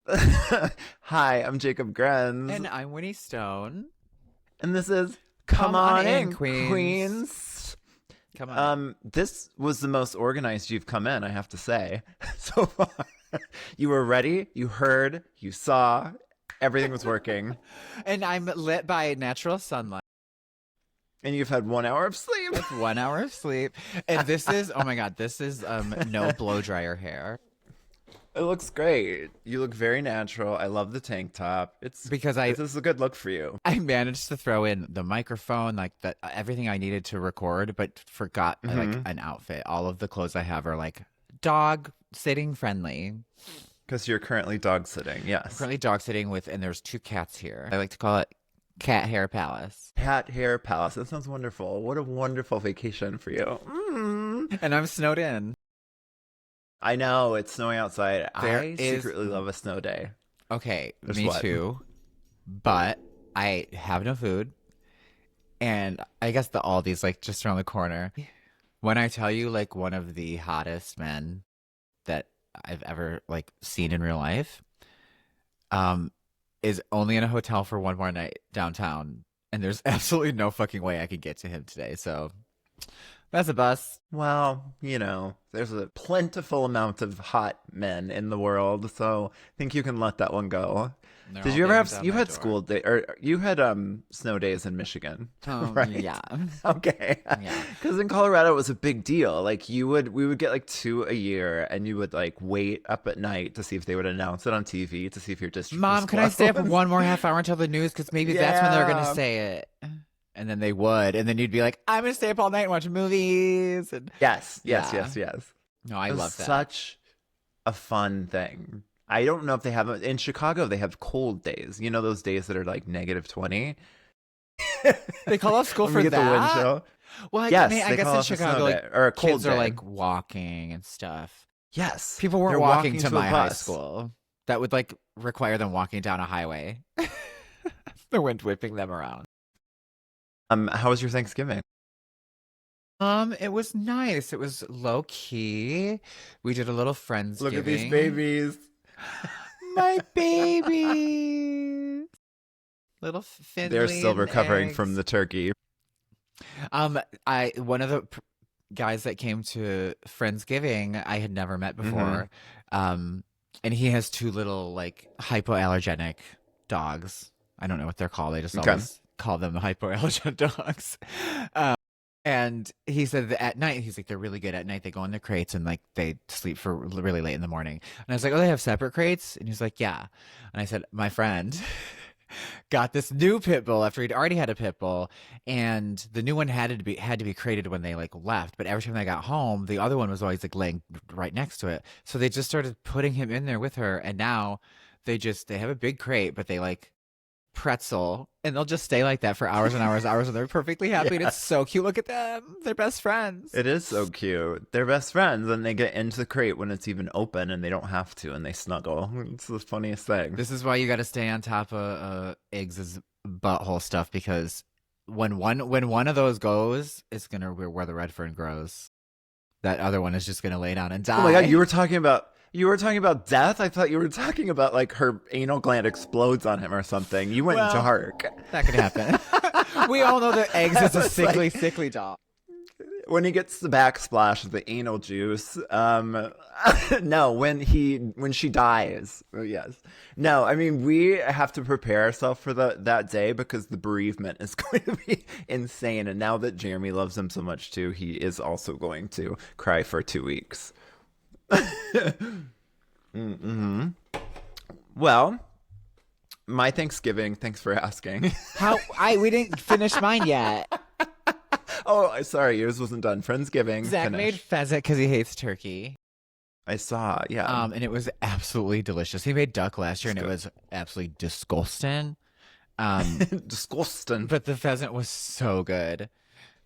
Hi, I'm Jacob And Grenz, I'm Winnie Stone. and this is Come Come on On in, In, Queens. Queens. Come on in. This was the most organized you've come in, I have to say, so far. You were ready, you heard, you saw, everything was working, And I'm lit by natural sunlight and you've had 1 hour of sleep. with 1 hour of sleep. And this is, oh my God, this is no blow dryer hair. It looks great. You look very natural. I love the tank top. Because This is a good look for you. I managed to throw in the microphone, like everything I needed to record, but forgot like Mm-hmm. an outfit. All of the clothes I have are like dog sitting friendly. Because you're currently dog sitting, I'm yes. currently dog sitting with, and there's two cats here. I like to call it Cat Hair Palace. Cat Hair Palace. That sounds wonderful. What a wonderful vacation for you. And I'm snowed in. I know it's snowing outside. There I is secretly love a snow day. Okay, There's me what? too. But I have no food, and I guess the Aldi's like just around the corner. When I tell you, like one of the hottest men that I've ever like seen in real life, um, is only in a hotel for one more night downtown, and there's absolutely no fucking way I could get to him today. So that's a bus. Well, there's a plentiful amount of hot men in the world, so I think you can let that one go. They're Did all you ever banging have down you my had door. school day or you had snow days in Michigan, right? Yeah, Okay. yeah. Because in Colorado it was a big deal. Like we would get like two a year, and you would like wait up at night to see if they would announce it on TV to see if your district was Mom, can I stay up closed. one more half hour until the news? Because maybe that's when they're gonna Yeah. say it. And then they would, and then you'd be like, "I'm gonna stay up all night and watch movies." And Yes, yes, yeah, yes, yes. no, I It was love that. such a fun thing. I don't know if they have it in Chicago. They have cold days. You know those days that are like -20 They call off school when we for get the wind that. chill. Well, Yes, I they guess call in off a snow Chicago, day like or a cold kids are day. like walking and stuff. Yes, People weren't they're walking walking to to a my high bus. school. That would like require them walking down a highway. The wind whipping them around. How was your Thanksgiving? It was nice. It was low key. We did a little Look at these friendsgiving. babies. My baby, little They're Finley still and recovering from eggs. the turkey. I one of the guys that came to Friendsgiving I had never met Mm-hmm. before. Um, and he has two little like hypoallergenic dogs. I don't know what they're called. I just Okay. always call them the hypoallergenic dogs. Um, and he said that at night, he's like, they're really good at night. They go in their crates and like they sleep for really late in the morning. And I was like, oh, they have separate crates? And he's like, yeah. And I said, my friend got this new pit bull after he'd already had a pit bull, and the new one had to be created when they like left. But every time they got home, the other one was always like laying right next to it. So they just started putting him in there with her, and now they have a big crate, but they like pretzel, and they'll just stay like that for hours and hours and hours, and they're perfectly happy. And Yeah. it's so cute. Look at them; they're best friends. It is so cute. They're best friends, and they get into the crate when it's even open, and they don't have to, and they snuggle. It's the funniest thing. This is why you got to stay on top of Eggs' butthole stuff, because when one of those goes, it's gonna where the red fern grows. That other one is just gonna lay down and Oh my god, die. you were talking about death? I thought you were talking about like her anal gland explodes on him or something. You went Well, dark. that could happen. We all know that Eggs I is a was sickly, like, sickly dog. when he gets the backsplash of the anal juice, no, when she dies. Yes. No, I mean we have to prepare ourselves for that day because the bereavement is going to be insane. And now that Jeremy loves him so much too, he is also going to cry for 2 weeks. Mm-hmm. Well, my Thanksgiving, thanks for asking. How we didn't finish mine yet. Oh, sorry, yours wasn't done. Friendsgiving, Zach made finished. pheasant because he hates turkey. I saw, yeah. And it was absolutely delicious. He made duck last year, It's and it good. was absolutely disgusting. Um, Disgusting. but the pheasant was so good.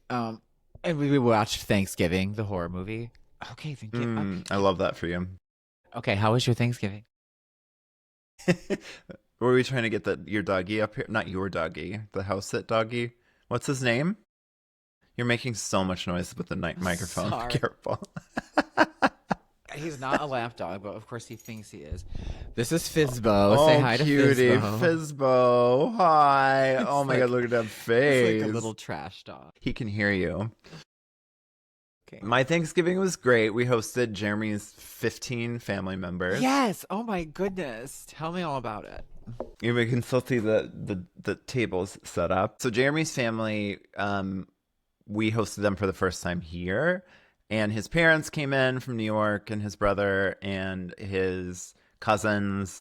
Um, and we watched Thanksgiving, the horror movie. Okay, thank you. I love that for you. Okay, how was your Thanksgiving? Were we trying to get your doggy up here? Not your doggy, the house sit doggy. What's his name? You're making so much noise with the night microphone. Sorry. Careful. He's not a lap dog, but of course he thinks he is. This is Fizbo. Oh, Say hi to cutie, Fizbo. Fizbo. Hi. Oh It's my like, God, look at that it's like face. a little trash dog. He can hear you. Okay. My Thanksgiving was great. We hosted Jeremy's 15 family members. Yes. Oh my goodness. Tell me all about it. We can still see the tables set up. So Jeremy's family, we hosted them for the first time here. And his parents came in from New York, and his brother and his cousins,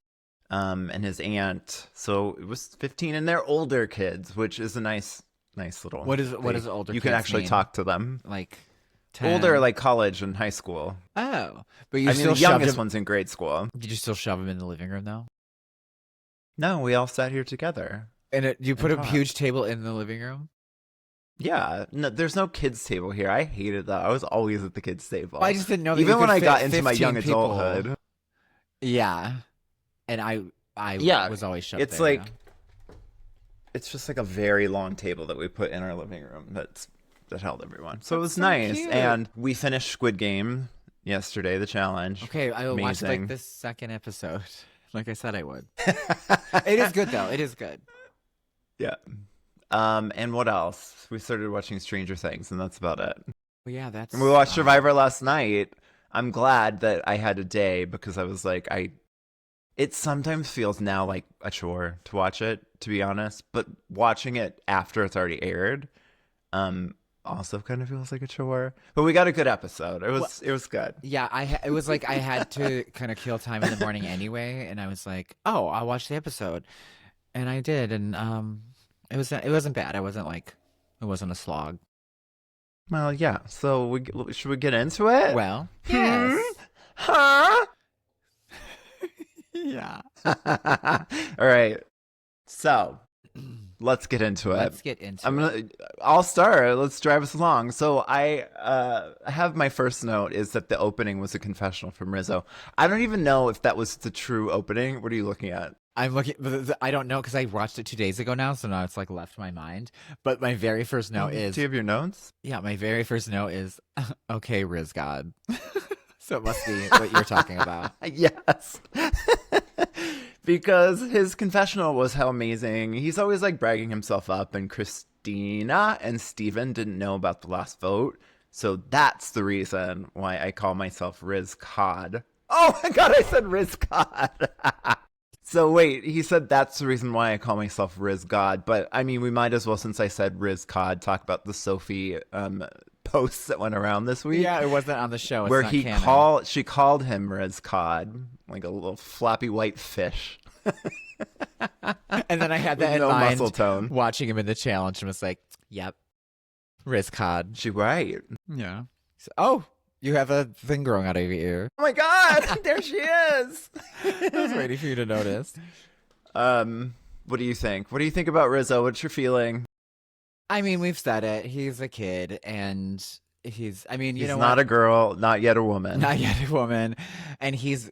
and his aunt. So it was 15, and they're older kids, which is a nice little. What is older? You can kids actually mean? talk to them. Like 10? Older, like college and high school. Oh, but you I mean, still the youngest him, one's in grade school. Did you still shove him in the living room though? No, we all sat here together. And you put a talked. huge table in the living room? Yeah, no, there's no kids table here. I hated that. I was always at the kids table. I just didn't know that even you when could I fit got into my 15 young people. adulthood. Yeah, and I Yeah, was always shoved it's there, like yeah. it's just like a very long table that we put in our living room that held everyone. So it was so nice. cute. And we finished Squid Game yesterday, the challenge. Okay, I will watch Amazing. like this second episode, like I said I would. It is good though. It is good. Yeah. And what else? We started watching Stranger Things, and that's about it. Well, yeah, that's. And we watched Survivor last night. I'm glad that I had a day because I was like, it sometimes feels now like a chore to watch it, to be honest. But watching it after it's already aired, also kind of feels like a chore. But we got a good episode. It was good. Yeah, it was like I had to kind of kill time in the morning anyway, and I was like, oh, I'll watch the episode, and I did, and it wasn't bad. It wasn't a slog. Well, yeah. So should we get into it? Well, yes. Huh? Yeah. All right. So let's get into it. Let's get into it. I'll start. Let's drive us along. So I have my first note is that the opening was a confessional from Rizzo. I don't even know if that was the true opening. What are you looking at? I'm looking. I don't know because I watched it 2 days ago now, so now it's like left my mind. But my very first note is. Do you have your notes? Yeah, my very first note is okay, Riz God. So it must be what you're talking about. Yes. Because his confessional was how amazing. He's always like bragging himself up, and Christina and Steven didn't know about the last vote. So that's the reason why I call myself Riz Cod. Oh my God, I said Riz Cod. So wait, he said that's the reason why I call myself Riz God. But I mean, we might as well, since I said Riz Cod, talk about the Sophie posts that went around this week. Yeah, it wasn't on the show. It's where not he canon. she called him Riz Cod, like a little flappy white fish. And then I had that With in no mind muscle tone. watching him in the challenge and was like, yep, Riz Cod. She right. Yeah. So, oh, you have a thing growing out of your ear. Oh my God, there she is. I was waiting for you to notice. What do you think? What do you think about Rizzo? What's your feeling? I mean, we've said it. He's a kid, and he's. I mean, you He's know, not what? a girl, not yet a woman. Not yet a woman, and he's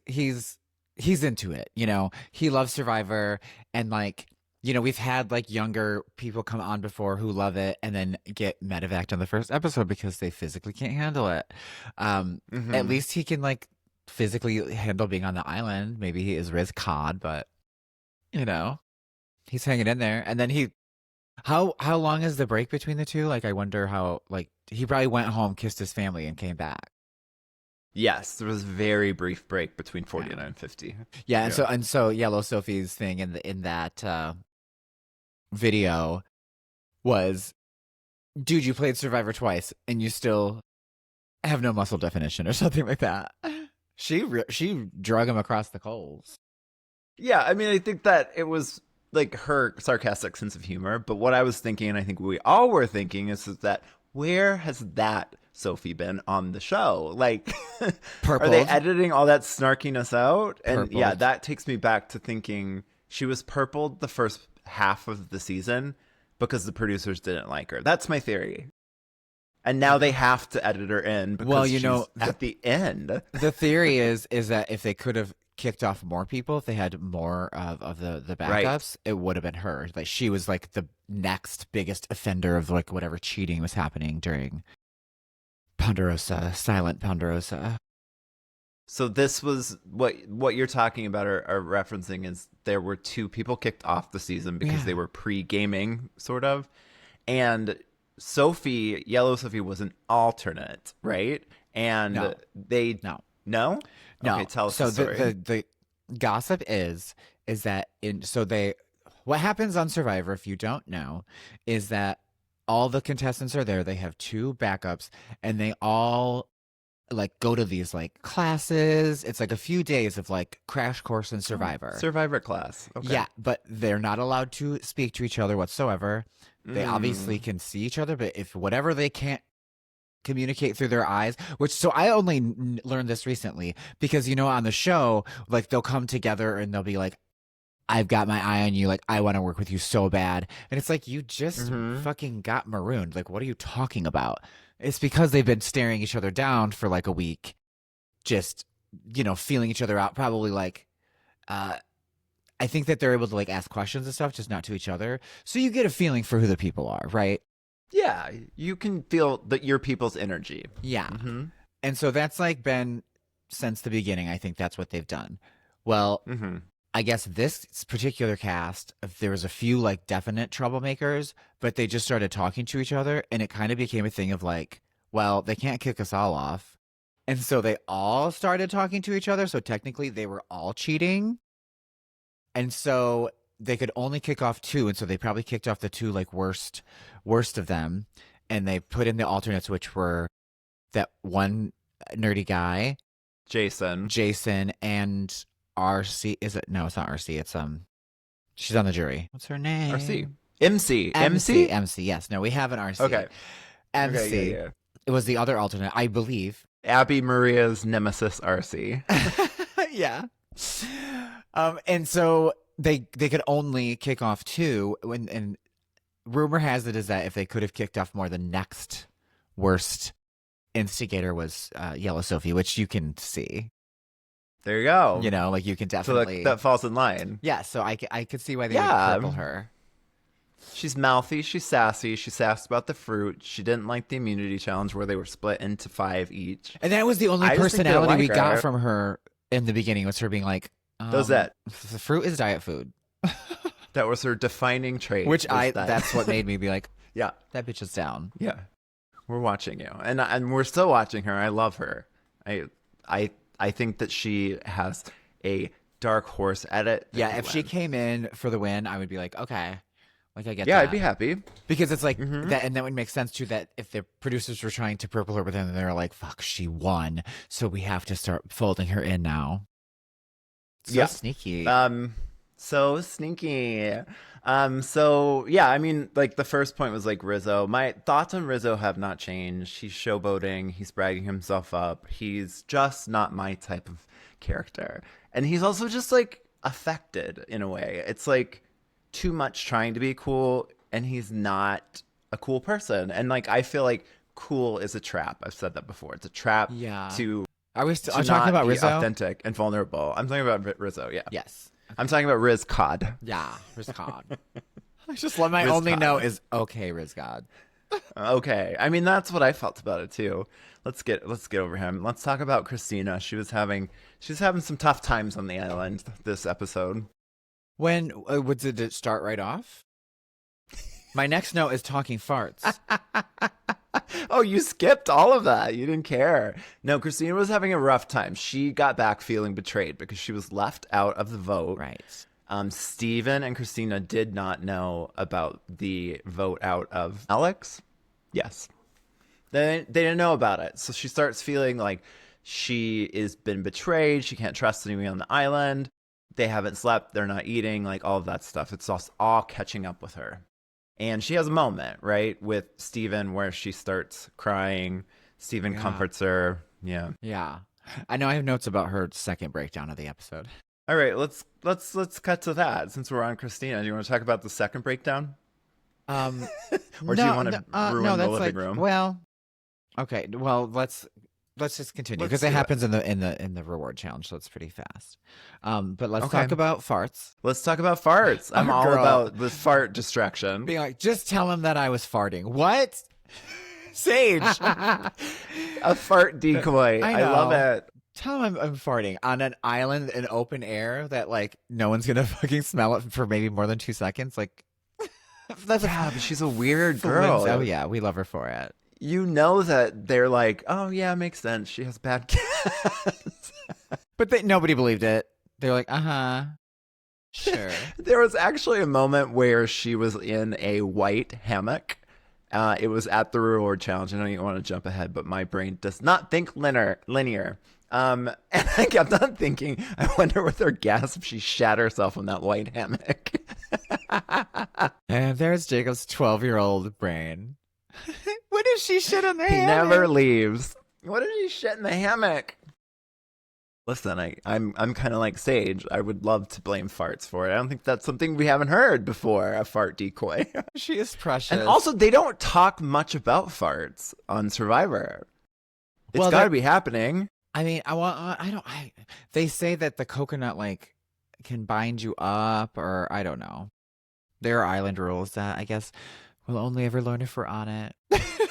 into it. You know, he loves Survivor, and like, you know, we've had like younger people come on before who love it, and then get medevaced on the first episode because they physically can't handle it. At least he can like physically handle being on the island. Maybe he is Riz Cod, but you know, he's hanging in there, and then he. How long is the break between the two? Like, I wonder how, like, he probably went home, kissed his family, and came back. Yes, there was a very brief break between 49 and 50. Yeah, and so Yellow Sophie's thing in that video was, dude, you played Survivor twice, and you still have no muscle definition or something like that. She drug him across the coals. Yeah, I mean, I think that it was like her sarcastic sense of humor, but what I was thinking, and I think we all were thinking, is that where has that Sophie been on the show? Like, are they editing all that snarkiness out? And yeah, that takes me back to thinking she was purpled the first half of the season because the producers didn't like her. That's my theory. And now they have to edit her in because she's at the end. The theory is that if they could have kicked off more people, if they had more of the backups, it would have been her. Like, she was like the next biggest offender of like whatever cheating was happening during Ponderosa, silent Ponderosa. So this was what you're talking about are referencing is there were two people kicked off the season because Yeah. they were pre-gaming, sort of. And Sophie, Yellow Sophie, was an alternate, right? And No, they no, no? Okay, no. tell us the So story. the gossip is that in so they what happens on Survivor, if you don't know, is that all the contestants are there. They have two backups, and they all like go to these like classes. It's like a few days of like crash course in Oh, Survivor. Survivor class. Okay. Yeah, but they're not allowed to speak to each other whatsoever. They obviously Mm. can see each other, but if whatever they can't communicate through their eyes, which so I only learned this recently because on the show, like they'll come together and they'll be like, I've got my eye on you, like I want to work with you so bad. And it's like you just Hmm. fucking got marooned. Like what are you talking about? It's because they've been staring each other down for like a week, just feeling each other out, probably like uh I think that they're able to like ask questions and stuff, just not to each other. So you get a feeling for who the people are, right? Yeah, you can feel that your people's energy. Yeah. Hmm. And so that's like been since the beginning. I think that's what they've done. Well, Hmm. I guess this particular cast, there was a few like definite troublemakers, but they just started talking to each other, and it kind of became a thing of like, well, they can't kick us all off. And so they all started talking to each other. So technically they were all cheating. And so they could only kick off two. And so they probably kicked off the two like worst of them. And they put in the alternates, which were that one nerdy guy, Jason. Jason, and RC. Is it? No, it's not RC. It's she's on the jury. What's her name? RC. MC. MC. MC? MC. Yes. No, we have an RC. Okay. MC. Okay, yeah. It was the other alternate, I believe. Abby Maria's nemesis, RC. Yeah. And so they could only kick off two and rumor has it is that if they could have kicked off more, the next worst instigator was Yellow Sophie, which you can see. There you go. Like you can So definitely. that falls in line. Yeah, so I could see why they Yeah. would cripple her. She's mouthy. She's sassy. She sassed about the fruit. She didn't like the immunity challenge where they were split into 5 each. And that was the only I just think they don't personality we like got her. from her in the beginning, was her being like, Does that? the fruit is diet food. That was her defining trait. Which was that. that's what made me be like, Yeah. that bitch is down. Yeah. We're watching you. And we're still watching her. I love her. I think that she has a dark horse edit. Yeah, if she came in for the win, I would be like, okay. Like I get Yeah, that. I'd be happy. Because it's like Mhm. that, and that would make sense too. That if the producers were trying to purple her, but then they're like, "Fuck, she won," so we have to start folding her in now. So Yeah. sneaky. So sneaky. So yeah, I mean, like the first point was like Rizzo. My thoughts on Rizzo have not changed. He's showboating. He's bragging himself up. He's just not my type of character. And he's also just like affected in a way. It's like too much trying to be cool, and he's not a cool person. And like I feel like cool is a trap. I've said that before. It's a trap Yeah. to Are we to talking not about be Rizzo? authentic and vulnerable. I'm talking about Rizzo. Yeah. Yes. I'm talking about Riz Cod. Yeah. Rizcod. I just love my Rizcod. only note is okay, Rizcod. Okay. I mean, that's what I felt about it too. Let's get over him. Let's talk about Christina. She's having some tough times on the island this episode. When did it start right off? My next note is talking farts. Oh, you skipped all of that. You didn't care. No, Christina was having a rough time. She got back feeling betrayed because she was left out of the vote. Right. Steven and Christina did not know about the vote out of Alex. Yes. They didn't know about it. So she starts feeling like she is been betrayed. She can't trust anyone on the island. They haven't slept. They're not eating, like all of that stuff. It's all catching up with her. And she has a moment, right, with Steven where she starts crying. Steven Yeah. comforts her. Yeah. Yeah. I know I have notes about her second breakdown of the episode. All right, let's cut to that since we're on Christina. Do you want to talk about the second breakdown? Or do you want to ruin the living room? Well, okay. Well, let's just continue Let's because do it it. happens in the reward challenge, so it's pretty fast. But let's Okay. talk about farts. Let's talk about farts. I'm Oh, all girl. about the fart distraction. Being like, just tell him that I was farting. What? Sage. A fart decoy. I I love know. it. Tell him I'm farting on an island in open air that like no one's gonna fucking smell it for maybe more than 2 seconds. Like that's Yeah, but she's a weird Oh girl. yeah, we love her for it. You know that they're like, oh yeah, makes sense. She has bad cats. But nobody believed it. They're like, uh-huh. Sure. There was actually a moment where she was in a white hammock. It was at the reward challenge. I don't even want to jump ahead, but my brain does not think linear. And I kept on thinking, I wonder with her gasp she shat herself in that white hammock. And there's Jacob's 12-year-old brain. What if she shit in the He hammock? never leaves. What if she shit in the hammock? Listen, I'm kind of like Sage. I would love to blame farts for it. I don't think that's something we haven't heard before, a fart decoy. She is precious. And also, they don't talk much about farts on Survivor. It's Well, got to be happening. I mean, they say that the coconut like can bind you up, or I don't know. There are island rules that I guess we'll only ever learn if we're on it.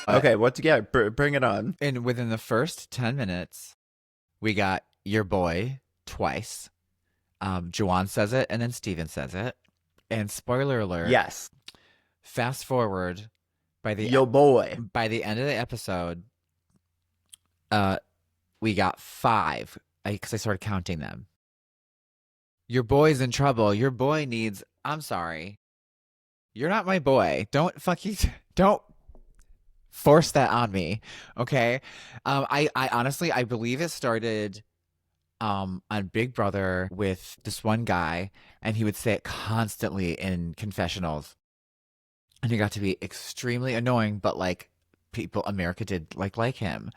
Okay, what to get? Bring it on. And within the first 10 minutes, we got your boy twice. Juwan says it, and then Steven says it. And spoiler alert. Yes. Fast forward by the Yo boy. by the end of the episode, we got 5 because I started counting them. Your boy's in trouble. Your boy needs. I'm sorry. You're not my boy. Don't force that on me. Okay. I honestly I believe it started on Big Brother with this one guy, and he would say it constantly in confessionals. And he got to be extremely annoying, but like America did like him.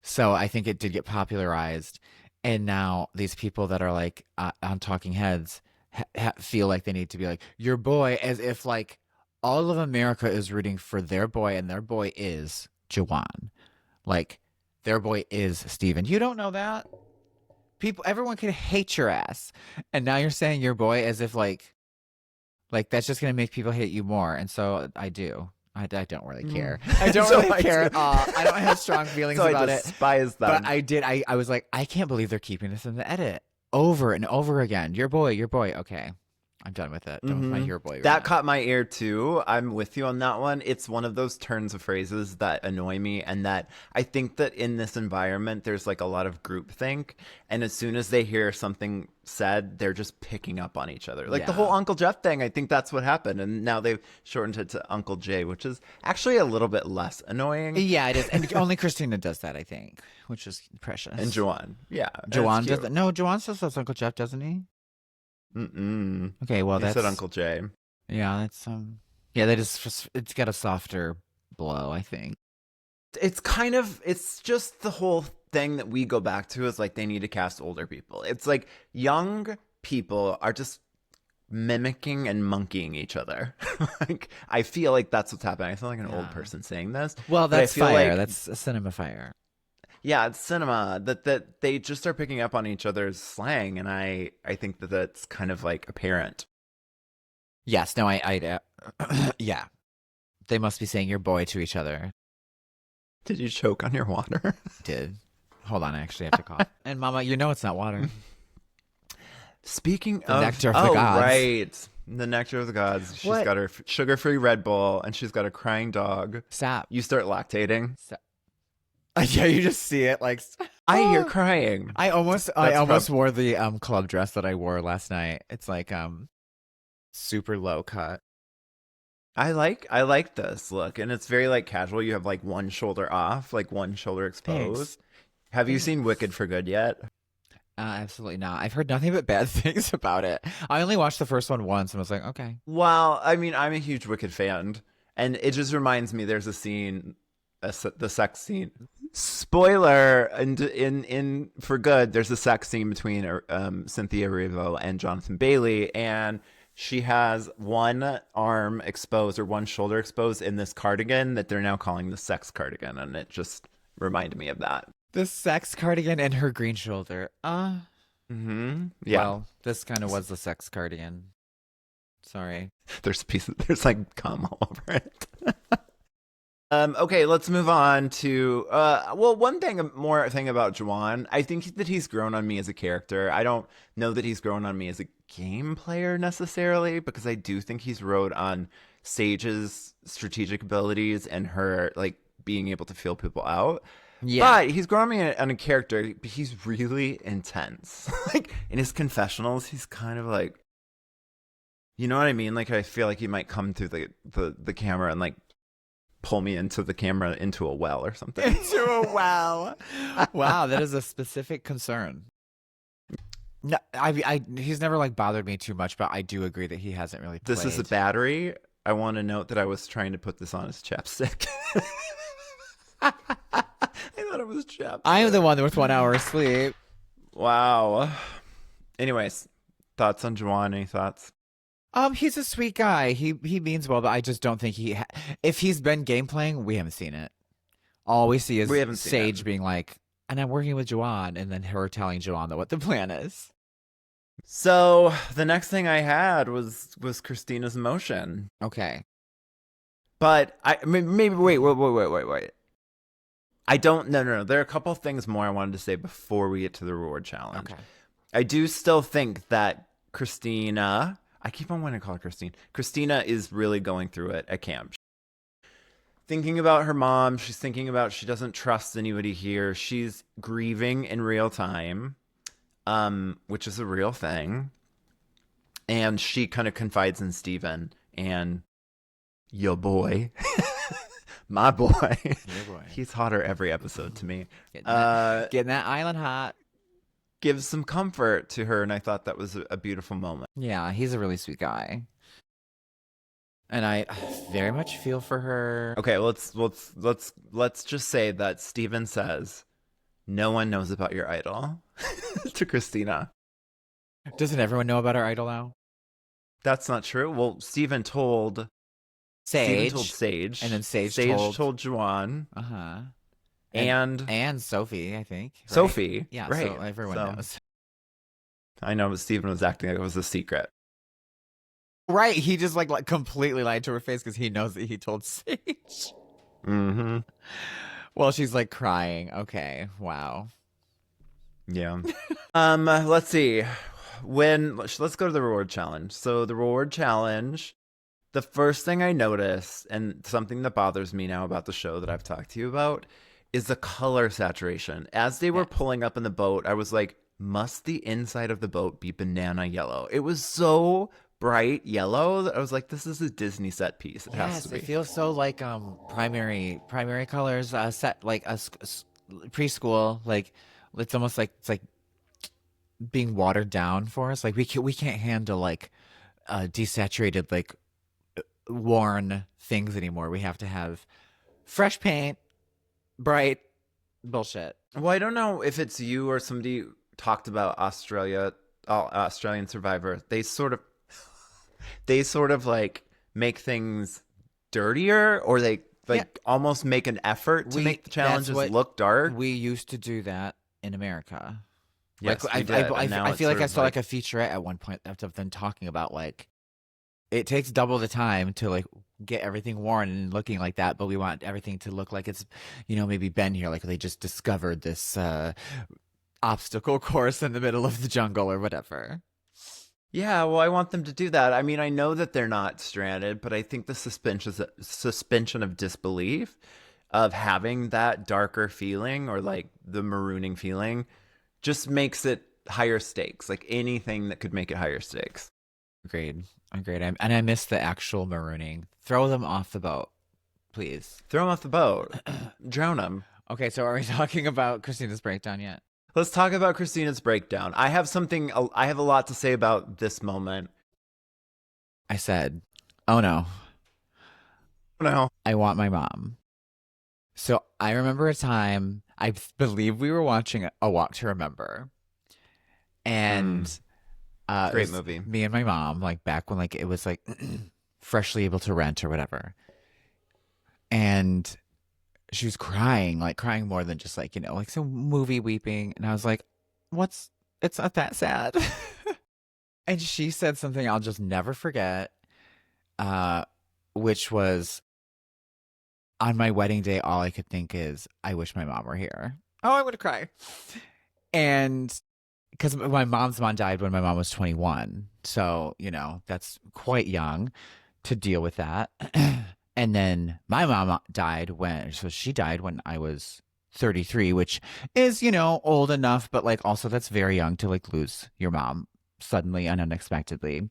So I think it did get popularized. And now these people that are like on Talking Heads feel like they need to be like, your boy, as if like all of America is rooting for their boy, and their boy is Juwan. Like, their boy is Steven. You don't know that? Everyone could hate your ass. And now you're saying your boy as if like that's just going to make people hate you more. And so I do. I don't really care. I don't really care at all. I don't have strong feelings about it. I despise them. But I did. I was like, I can't believe they're keeping this in the edit over and over again. Your boy. Okay. I'm done with it. Don't with my your boy. That caught my ear too. I'm with you on that one. It's one of those turns of phrases that annoy me, and that I think that in this environment there's like a lot of groupthink, and as soon as they hear something said, they're just picking up on each other. Like the whole Uncle Jeff thing, I think that's what happened, and now they've shortened it to Uncle Jay, which is actually a little bit less annoying. Yeah, it is. And only Christina does that, I think, which is precious. And Juwan. Yeah. Juwan does that. No, Juwan still says Uncle Jeff, doesn't he? Mm-mm. Okay, well, He said Uncle Jay. Yeah, that's yeah, that is just, it's got a softer blow, I think. It's just the whole thing that we go back to is like they need to cast older people. It's like young people are just mimicking and monkeying each other. Like, I feel like that's what's happening. I sound like an old person saying this. Well, that's fire. Like, that's a cinema fire. Yeah, it's cinema that they just are picking up on each other's slang, and I think that that's kind of like apparent. Yes, no, yeah. They must be saying your boy to each other. Did you choke on your water? Did. Hold on, I actually have to cough. And Mama, you know it's not water. Speaking the of nectar of the gods. Right. The nectar of the gods. She's got her sugar-free Red Bull, and she's got a crying dog. Stop. You start lactating. Stop. Yeah, you just see it like. I hear crying. I almost wore the club dress that I wore last night. It's like super low cut. I like this look, and it's very like casual. You have like one shoulder off, like one shoulder exposed. Thanks. Have you seen Wicked for Good yet? Absolutely not. I've heard nothing but bad things about it. I only watched the first one once and was like, okay. Well, I mean, I'm a huge Wicked fan, and it just reminds me there's a scene, the sex scene. Spoiler, and in For Good, there's a sex scene between Cynthia Erivo and Jonathan Bailey, and she has one arm exposed or one shoulder exposed in this cardigan that they're now calling the sex cardigan, and it just reminded me of that. The sex cardigan and her green shoulder. Yeah. Well, this kind of was the sex cardigan. Sorry. There's like cum all over it. Okay, let's move on to well, more thing about Juwan. I think that he's grown on me as a character. I don't know that he's grown on me as a game player necessarily, because I do think he's rode on Sage's strategic abilities and her like being able to feel people out. Yeah. But he's grown on me on a character. He's really intense. Like in his confessionals, he's kind of like, you know what I mean? Like I feel like he might come through the camera and like pull me into the camera into a well or something. Into a well. Wow, that is a specific concern. No, he's never like bothered me too much, but I do agree that he hasn't really played. This is a battery. I want to note that I was trying to put this on as chapstick. I thought it was chapstick. I am the one with 1 hour of sleep. Wow. Anyways, thoughts on Juwan? Any thoughts? He's a sweet guy. He means well, but I just don't think if he's been game playing, we haven't seen it. All we see is Sage being like, and I'm working with Juwan, and then her telling Juwan what the plan is. So the next thing I had was Christina's emotion. Okay. But maybe wait. I don't no. There are a couple things more I wanted to say before we get to the reward challenge. Okay. I do still think that Christina, I keep on wanting to call her Christine. Christina is really going through it at camp. Thinking about her mom, she's thinking about she doesn't trust anybody here. She's grieving in real time, which is a real thing. And she kind of confides in Steven and your boy, my boy. Your boy. He's hotter every episode to me. Getting that island hot. Gives some comfort to her, and I thought that was a beautiful moment. Yeah, he's a really sweet guy. And I very much feel for her. Okay, let's just say that Steven says, "No one knows about your idol," to Christina. Doesn't everyone know about our idol now? That's not true. Well, Steven told Sage, and then Sage told Juwan. Uh-huh. And Sophie, I think. Right? Sophie. Yeah, right. So everyone knows. I know, but Steven was acting like it was a secret. Right, he just like completely lied to her face because he knows that he told Sage. Mm-hmm. Well, she's like crying. Okay, wow. Yeah. Let's see. Let's go to the reward challenge. So the reward challenge, the first thing I noticed, and something that bothers me now about the show that I've talked to you about, is the color saturation. As they were pulling up in the boat, I was like, must the inside of the boat be banana yellow? It was so bright yellow that I was like, this is a Disney set piece. It has to be. It feels so like primary colors set like a preschool, like it's almost like it's like being watered down for us. Like we can't handle like desaturated like worn things anymore. We have to have fresh paint, bright bullshit. Well, I don't know if it's you or somebody talked about Australian Survivor. They sort of like make things dirtier, or they almost make an effort to make the challenges look dark. We used to do that in America. Yes, like, I feel like I saw like a featurette at one point of them talking about like it takes double the time to like get everything worn and looking like that, but we want everything to look like it's, maybe been here, like they just discovered this obstacle course in the middle of the jungle or whatever. Yeah, well, I want them to do that. I mean, I know that they're not stranded, but I think the suspension of disbelief of having that darker feeling, or like the marooning feeling, just makes it higher stakes. Like anything that could make it higher stakes. Agreed. And I miss the actual marooning. Throw them off the boat, please. Throw them off the boat. Drown them. Okay, so are we talking about Christina's breakdown yet? Let's talk about Christina's breakdown. I have a lot to say about this moment. I said, oh no. No. I want my mom. So I remember a time, I believe we were watching A Walk to Remember. And great movie. Me and my mom, like back when like it was like freshly able to rent or whatever. And she was crying more than just like, like some movie weeping. And I was like, it's not that sad. And she said something I'll just never forget, which was, on my wedding day, all I could think is, I wish my mom were here. Oh, I would cry. And because my mom's mom died when my mom was 21. So, that's quite young to deal with that. And then my mom she died when I was 33, which is, old enough, but like also that's very young to like lose your mom suddenly and unexpectedly.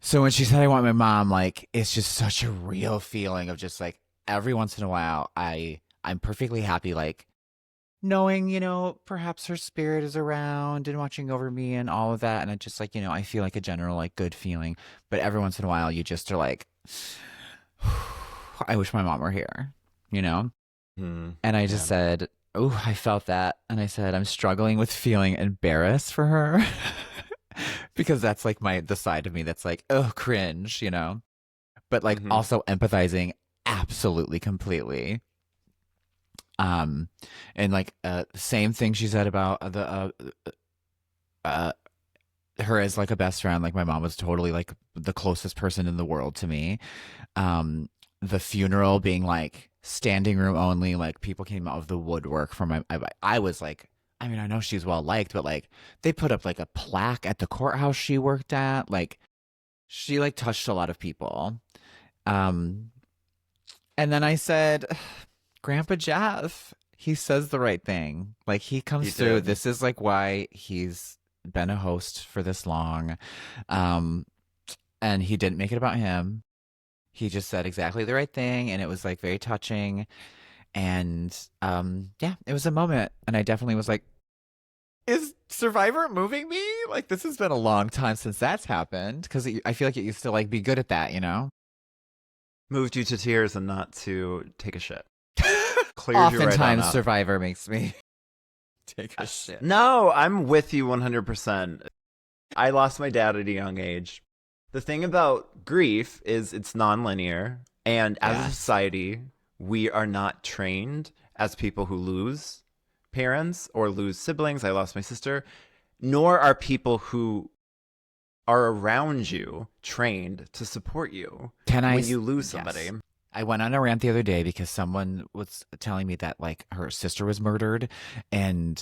So when she said I want my mom, like it's just such a real feeling of just like every once in a while I'm perfectly happy like knowing, perhaps her spirit is around and watching over me and all of that. And I just like, I feel like a general like good feeling. But every once in a while you just are like, I wish my mom were here, you know? And I just said, oh, I felt that. And I said, I'm struggling with feeling embarrassed for her. Because that's like the side of me that's like, oh, cringe, but like also empathizing absolutely completely. And like same thing she said about her as like a best friend. Like my mom was totally like the closest person in the world to me. The funeral being like standing room only, like people came out of the woodwork for I was like, I mean, I know she's well liked, but like they put up like a plaque at the courthouse she worked at. Like she like touched a lot of people. And then I said, Grandpa Jeff, he says the right thing. Like he comes through. This is like why he's been a host for this long. And he didn't make it about him. He just said exactly the right thing. And it was like very touching. And yeah, it was a moment. And I definitely was like, is Survivor moving me? Like this has been a long time since that's happened. Because I feel like it used to like be good at that, Moved you to tears and not to take a shit. Cleared you right on Oftentimes up. Survivor makes me take a shit. No, I'm with you 100%. I lost my dad at a young age. The thing about grief is it's nonlinear. And as a society, we are not trained as people who lose parents or lose siblings. I lost my sister. Nor are people who are around you trained to support you when you lose somebody. Yes. I went on a rant the other day because someone was telling me that like her sister was murdered, and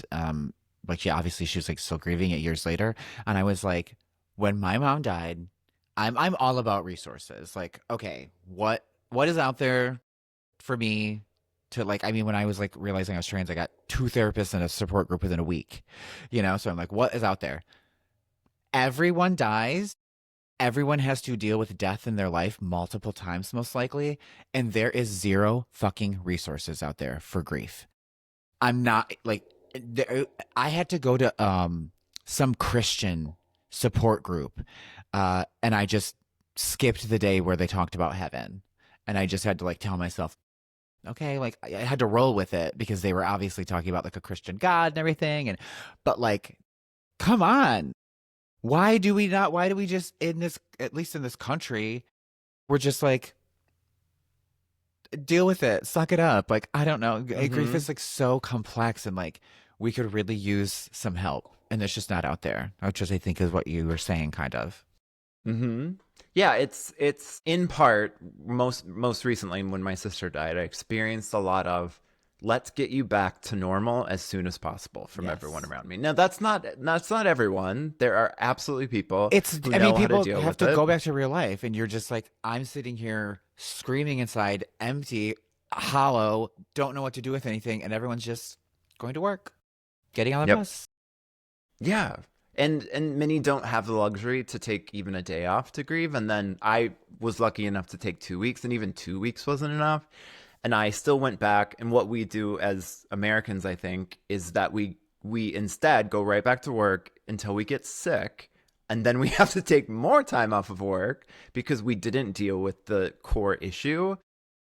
like she was like still grieving it years later. And I was like, when my mom died, I'm all about resources. Like, okay, what is out there for me to like, I mean, when I was like realizing I was trans, I got 2 therapists and a support group within a week, so I'm like, what is out there? Everyone dies. Everyone has to deal with death in their life multiple times, most likely. And there is 0 fucking resources out there for grief. I'm not like, I had to go to some Christian support group. And I just skipped the day where they talked about heaven. And I just had to like tell myself, okay, like I had to roll with it because they were obviously talking about like a Christian God and everything. But like, come on. Why do we just at least in this country, we're just like, deal with it, suck it up. Like, I don't know. Grief is like so complex and like we could really use some help. And it's just not out there, which I think is what you were saying kind of. Yeah, it's in part most recently when my sister died, I experienced a lot of let's get you back to normal as soon as possible from everyone around me. Now that's not everyone. There are absolutely people who know how to deal have with to it. go back to real life, and you're just like, I'm sitting here screaming inside, empty, hollow, don't know what to do with anything, and everyone's just going to work, getting on the bus. Yeah. And many don't have the luxury to take even a day off to grieve. And then I was lucky enough to take 2 weeks, and even 2 weeks wasn't enough. And I still went back. And what we do as Americans, I think, is that we instead go right back to work until we get sick. And then we have to take more time off of work because we didn't deal with the core issue.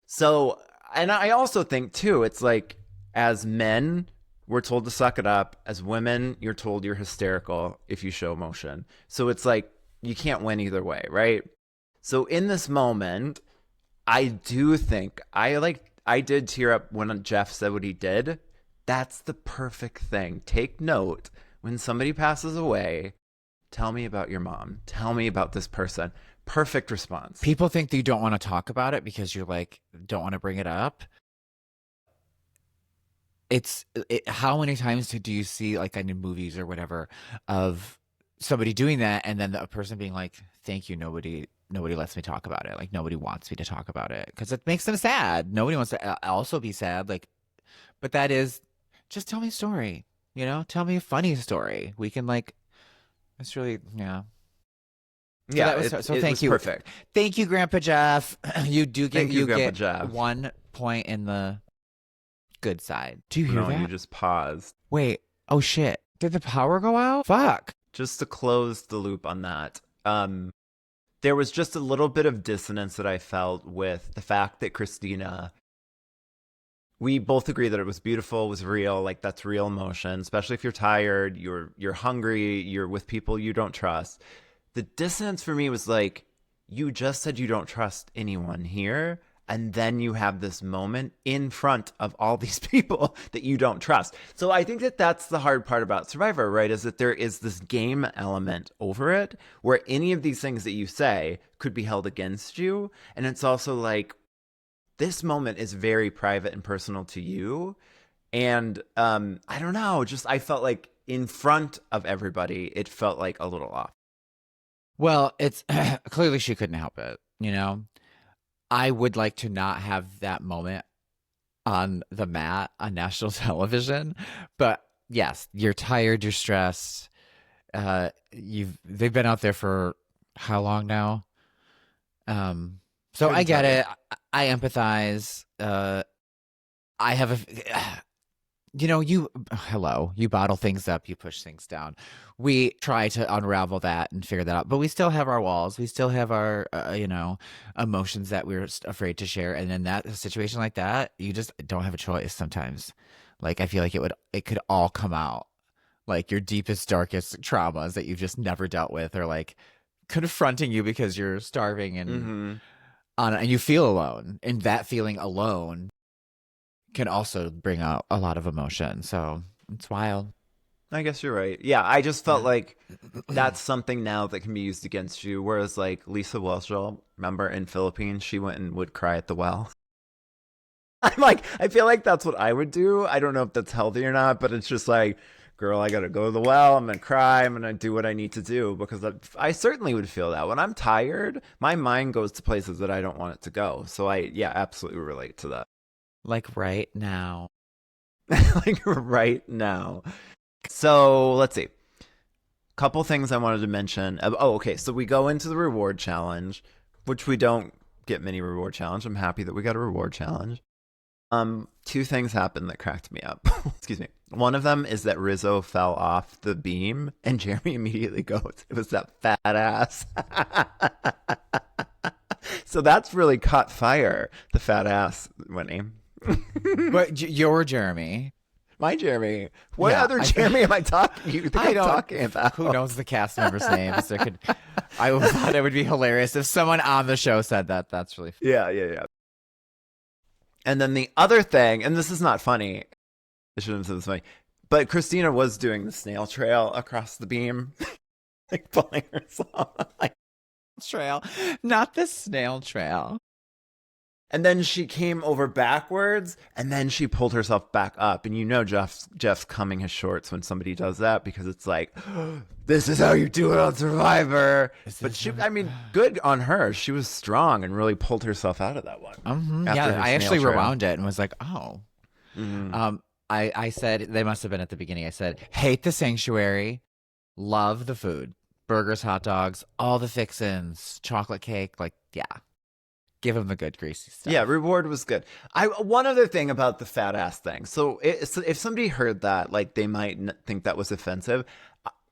So, and I also think, too, it's like as men, we're told to suck it up. As women, you're told you're hysterical if you show emotion. So it's like you can't win either way, right? So in this moment, I do think I did tear up when Jeff said what he did. That's the perfect thing. Take note when somebody passes away. Tell me about your mom. Tell me about this person. Perfect response. People think that you don't want to talk about it because you're like, don't want to bring it up. How many times do you see like in movies or whatever of somebody doing that and then the person being like, thank you, nobody lets me talk about it, like nobody wants me to talk about it because it makes them sad. Nobody wants to also be sad, like, but that is just tell me a story, tell me a funny story. We can like, it's really, yeah. So Yeah, that was so it thank was you. perfect. Thank you, Grandpa Jeff. You do get Thank you, Grandpa get Jeff. 1 point in the good side. Do you hear No, that? you just paused. Wait. Oh shit. Did the power go out? Fuck. Just to close the loop on that, there was just a little bit of dissonance that I felt with the fact that Christina, we both agree that it was beautiful, was real, like that's real emotion, especially if you're tired, you're hungry, you're with people you don't trust. The dissonance for me was like, you just said you don't trust anyone here, and then you have this moment in front of all these people that you don't trust. So I think that that's the hard part about Survivor, right? Is that there is this game element over it where any of these things that you say could be held against you. And it's also like, this moment is very private and personal to you. And I don't know, just I felt like in front of everybody, it felt like a little off. Well, it's clearly she couldn't help it, I would like to not have that moment on the mat on national television, but yes, you're tired, you're stressed. They've been out there for how long now? So I get it. I empathize. I have you bottle things up, you push things down. We try to unravel that and figure that out, but we still have our walls. We still have our, emotions that we're afraid to share. And in that a situation like that, you just don't have a choice sometimes. Like, I feel like it could all come out, like your deepest, darkest traumas that you've just never dealt with, or like confronting you because you're starving and and you feel alone, and that feeling alone can also bring out a lot of emotion. So it's wild. I guess you're right. Yeah, I just felt like that's something now that can be used against you. Whereas like Lisa Whelchel, remember in Philippines, she went and would cry at the well. I'm like, I feel like that's what I would do. I don't know if that's healthy or not, but it's just like, girl, I got to go to the well. I'm going to cry. I'm going to do what I need to do, because I certainly would feel that. When I'm tired, my mind goes to places that I don't want it to go. So yeah, absolutely relate to that. Like right now. Like right now. So let's see. Couple things I wanted to mention. Oh, okay. So we go into the reward challenge, which we don't get many reward challenge. I'm happy that we got a reward challenge. Two things happened that cracked me up. Excuse me. One of them is that Rizzo fell off the beam, and Jeremy immediately goes, "It was that fat ass." So that's really caught fire. The fat ass, Winnie. But your Jeremy. My Jeremy. What other Jeremy am I talking about? Who knows the cast members' names? I thought it would be hilarious if someone on the show said that. That's really funny. Yeah. And then the other thing, and this is not funny. I shouldn't have said this funny. But Christina was doing the snail trail across the beam. Like pulling herself. Like, trail. Not the snail trail. And then she came over backwards, and then she pulled herself back up. And Jeff's coming his shorts when somebody does that, because it's like, this is how you do it on Survivor. But good on her. She was strong and really pulled herself out of that one. Mm-hmm. Yeah, I actually rewound it and was like, oh. Mm-hmm. I said, they must have been at the beginning. I said, hate the sanctuary, love the food, burgers, hot dogs, all the fixins, chocolate cake, like, yeah. Give him the good greasy stuff. Yeah, reward was good. One other thing about the fat ass thing. So if somebody heard that, like, they might think that was offensive.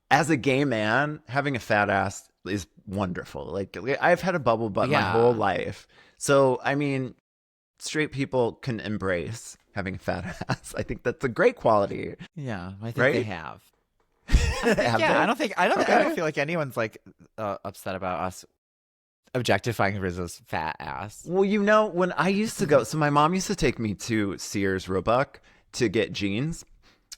As a gay man, having a fat ass is wonderful. Like, I've had a bubble butt my whole life. So, I mean, straight people can embrace having a fat ass. I think that's a great quality. Yeah, I think right? They have. I don't feel like anyone's like upset about us objectifying Rizzo's fat ass. Well, when I used to go, so my mom used to take me to Sears Roebuck to get jeans.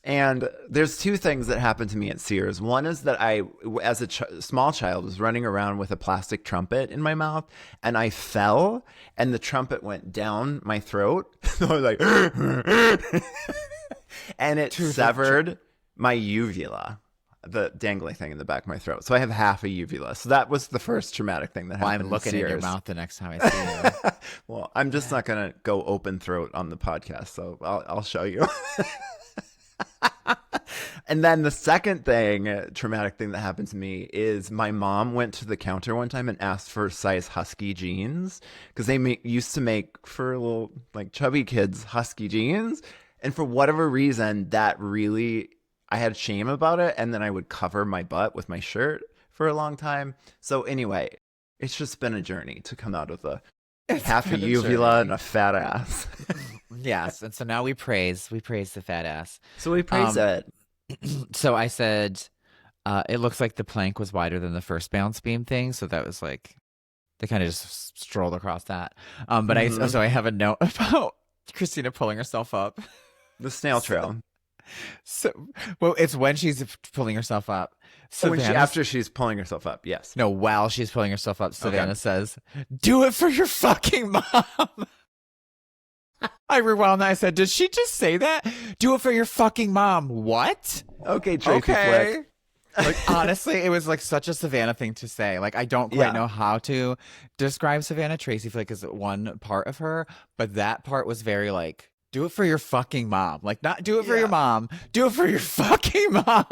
And there's two things that happened to me at Sears. One is that I, as a small child, was running around with a plastic trumpet in my mouth, and I fell, and the trumpet went down my throat. So I was like, and it severed my uvula, the dangly thing in the back of my throat. So I have half a uvula. So that was the first traumatic thing that happened. I'm looking in your mouth the next time I see you. Well, I'm just not going to go open throat on the podcast, so I'll show you. And then the second thing, traumatic thing that happened to me is my mom went to the counter one time and asked for size husky jeans because they used to make for little like chubby kids husky jeans. And for whatever reason, that really, I had shame about it. And then I would cover my butt with my shirt for a long time. So anyway, it's just been a journey to come out of half a uvula and a fat ass. Yes, and so now we praise the fat ass. So we praise it. So I said, it looks like the plank was wider than the first balance beam thing. So that was like, they kind of just strolled across that. But I have a note about Christina pulling herself up. The snail trail. Well, it's when she's pulling herself up. After she's pulling herself up, yes. No, while she's pulling herself up, Savannah says, "Do it for your fucking mom." I rewound that. I said, "Did she just say that? Do it for your fucking mom." What? Okay, Tracy Flick. Like, honestly, it was like such a Savannah thing to say. Like, I don't quite know how to describe Savannah. Tracy Flick is one part of her, but that part was very like, do it for your fucking mom. Like, not do it for your mom. Do it for your fucking mom.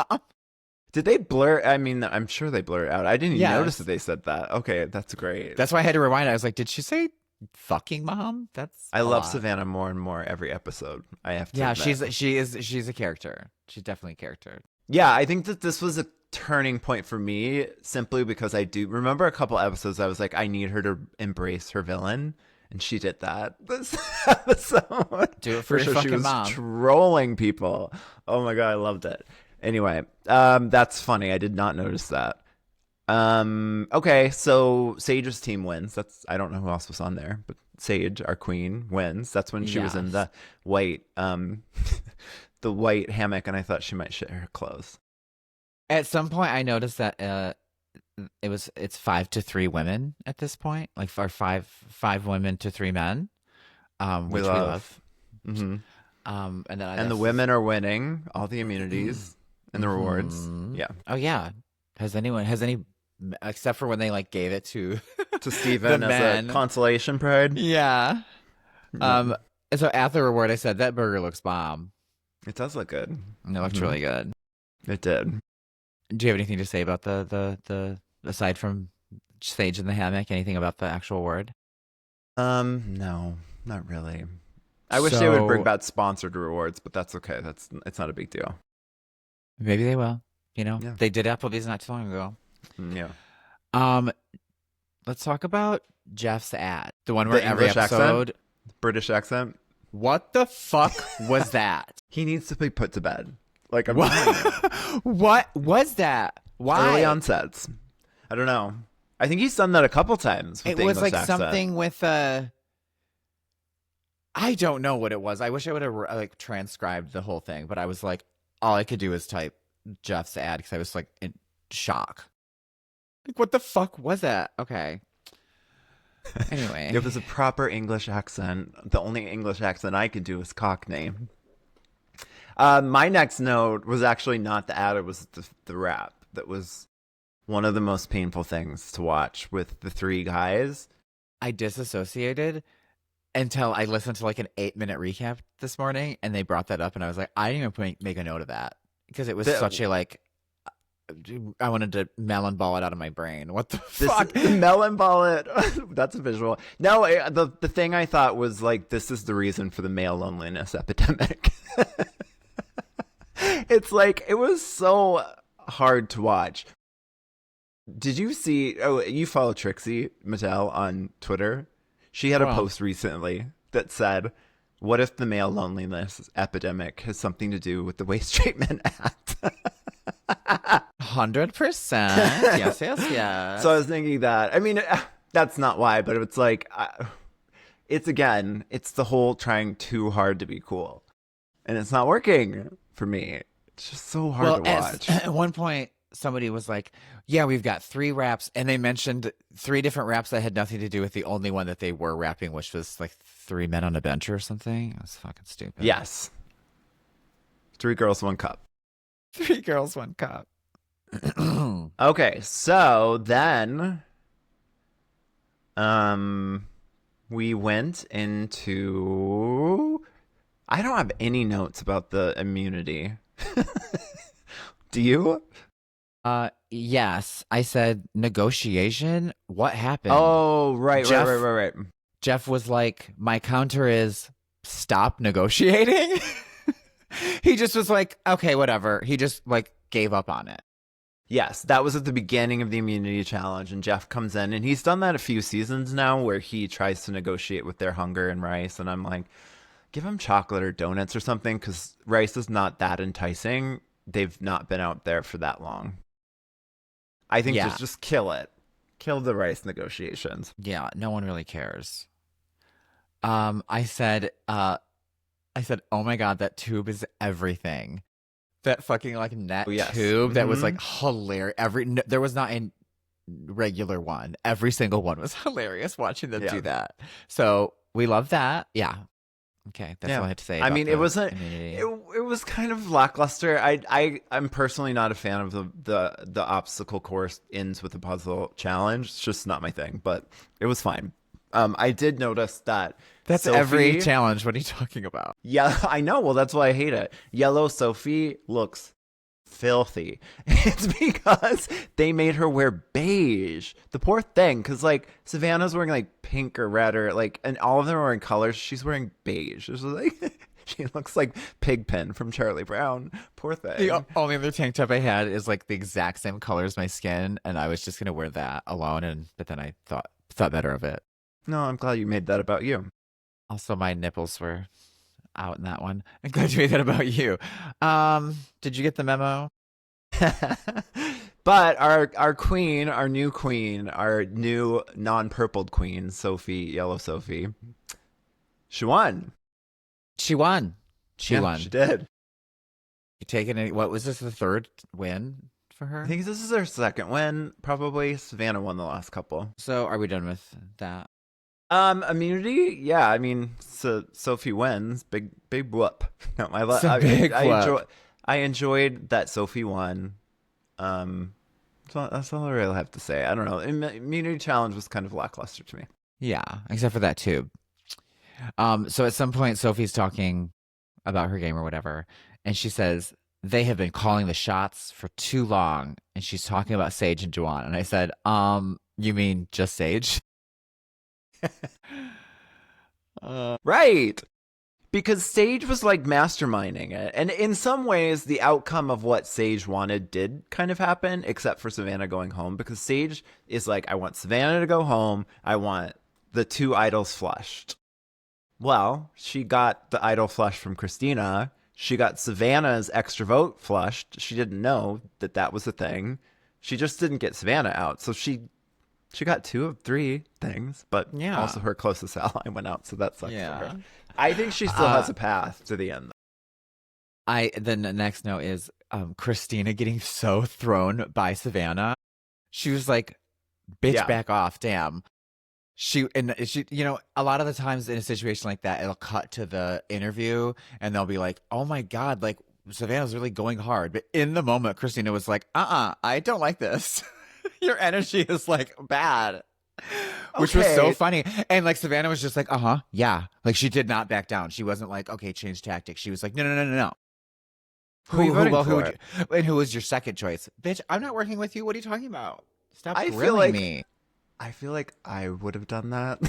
Did they blur? I mean, I'm sure they blur it out. I didn't even notice that they said that. Okay, that's great. That's why I had to rewind it. I was like, did she say fucking mom? I love Savannah more and more every episode. I have to. Yeah, admit. she's a character. She's definitely a character. Yeah, I think that this was a turning point for me simply because I do remember a couple episodes I was like, I need her to embrace her villain. And she did that this episode. Do it for your fucking she was mom. Trolling people. Oh my God, I loved it. Anyway, that's funny. I did not notice that. Okay, so Sage's team wins. I don't know who else was on there, but Sage, our queen, wins. That's when she was in the white the white hammock, and I thought she might shit her clothes. At some point, I noticed that it's 5-3 women at this point, like for five women to 3 men, which we love. Mm-hmm. And then the women are winning all the immunities and the rewards. Yeah. Oh yeah. Has any except for when they like gave it to Steven as a consolation prize? Yeah. And so at the reward, I said that burger looks bomb. It does look good. And it looked really good. It did. Do you have anything to say about the aside from Sage in the hammock? Anything about the actual award? No, not really. I wish they would bring back sponsored rewards, but that's okay. It's not a big deal. Maybe they will. You know, they did Applebee's not too long ago. Yeah. Let's talk about Jeff's ad. The one where every English episode, British accent. What the fuck was that? He needs to be put to bed. Like what was that? Why? Early on sets. I don't know. I think he's done that a couple times. With it the was English like accent. something with I don't know what it was. I wish I would have like transcribed the whole thing, but I was like, all I could do was type Jeff's ad because I was like in shock. Like, what the fuck was that? Okay. Anyway, It was a proper English accent. The only English accent I could do is Cockney. My next note was actually not the ad. It was the rap. That was one of the most painful things to watch with the 3 guys. I disassociated until I listened to like an 8-minute recap this morning, and they brought that up, and I was like, I didn't even make a note of that because it was such a like. I wanted to melon ball it out of my brain. What the fuck? Melon ball it. That's a visual. No, the thing I thought was like, this is the reason for the male loneliness epidemic. It's like, it was so hard to watch. Did you see, you follow Trixie Mattel on Twitter? She had a post recently that said, what if the male loneliness epidemic has something to do with the Waste Treatment Act? 100%. Yes. So I was thinking that. I mean, that's not why, but it's like, it's the whole trying too hard to be cool. And it's not working. for me. It's just so hard to watch. At one point, somebody was like, yeah, we've got 3 raps. And they mentioned 3 different raps that had nothing to do with the only one that they were rapping, which was like 3 men on a bench or something. It was fucking stupid. Yes. 3 girls, 1 cup. 3 girls, 1 cup. Okay, so then we went into I don't have any notes about the immunity. Do you? Yes. I said negotiation. What happened? Oh, right. Jeff was like, my counter is stop negotiating. He just was like, okay, whatever. He just like gave up on it. Yes, that was at the beginning of the immunity challenge, and Jeff comes in, and he's done that a few seasons now where he tries to negotiate with their hunger and rice, and I'm like, give him chocolate or donuts or something, because rice is not that enticing. They've not been out there for that long. I think just kill it. Kill the rice negotiations. Yeah, no one really cares. I said, oh my God, that tube is everything. That fucking like net tube that was like hilarious. There was not a regular one. Every single one was hilarious watching them do that. So we love that. Yeah. Okay, that's all I had to say. I mean, it wasn't. It was kind of lackluster. I'm personally not a fan of the obstacle course ends with a puzzle challenge. It's just not my thing. But it was fine. I did notice that that's Sophie, every challenge. What are you talking about? Yeah, I know. Well, that's why I hate it. Yellow Sophie looks filthy. It's because they made her wear beige. The poor thing, because like Savannah's wearing like pink or red or like, and all of them are wearing colors. She's wearing beige. It's like she looks like Pigpen from Charlie Brown. Poor thing. The only other tank top I had is like the exact same color as my skin, and I was just gonna wear that alone. But then I thought better of it. No, I'm glad you made that about you. Also, my nipples were out in that one. I'm glad you made that about you. Did you get the memo? But our queen, our new non-purpled queen, Yellow Sophie, she won. She won. She did. You taking any? What was this? The 3rd win for her? I think this is her 2nd win. Probably Savannah won the last couple. So are we done with that? Immunity, yeah. I mean, so Sophie wins. Big whoop. No, I enjoyed that Sophie won. So that's all I really have to say. I don't know. Immunity challenge was kind of lackluster to me. Yeah, except for that tube. So at some point, Sophie's talking about her game or whatever, and she says they have been calling the shots for too long, and she's talking about Sage and Juwan. And I said, you mean just Sage? Right, because Sage was like masterminding it, and in some ways the outcome of what Sage wanted did kind of happen, except for Savannah going home, because Sage is like, I want Savannah to go home, I want the 2 idols flushed. Well, she got the idol flushed from Christina. She got Savannah's extra vote flushed. She didn't know that was a thing. She just didn't get Savannah out, so she got 2 of 3 things, but also her closest ally went out, so that sucks for her. I think she still has a path to the end. The next note is Christina getting so thrown by Savannah. She was like, bitch, back off, damn. She, you know, a lot of the times in a situation like that, it'll cut to the interview and they'll be like, oh my God, like Savannah's really going hard. But in the moment, Christina was like, I don't like this. Your energy is like bad, which was so funny. And like Savannah was just like, yeah. Like she did not back down. She wasn't like, okay, change tactics. She was like, no. Who was your second choice? Bitch, I'm not working with you. What are you talking about? Stop grilling me. I feel like I would have done that.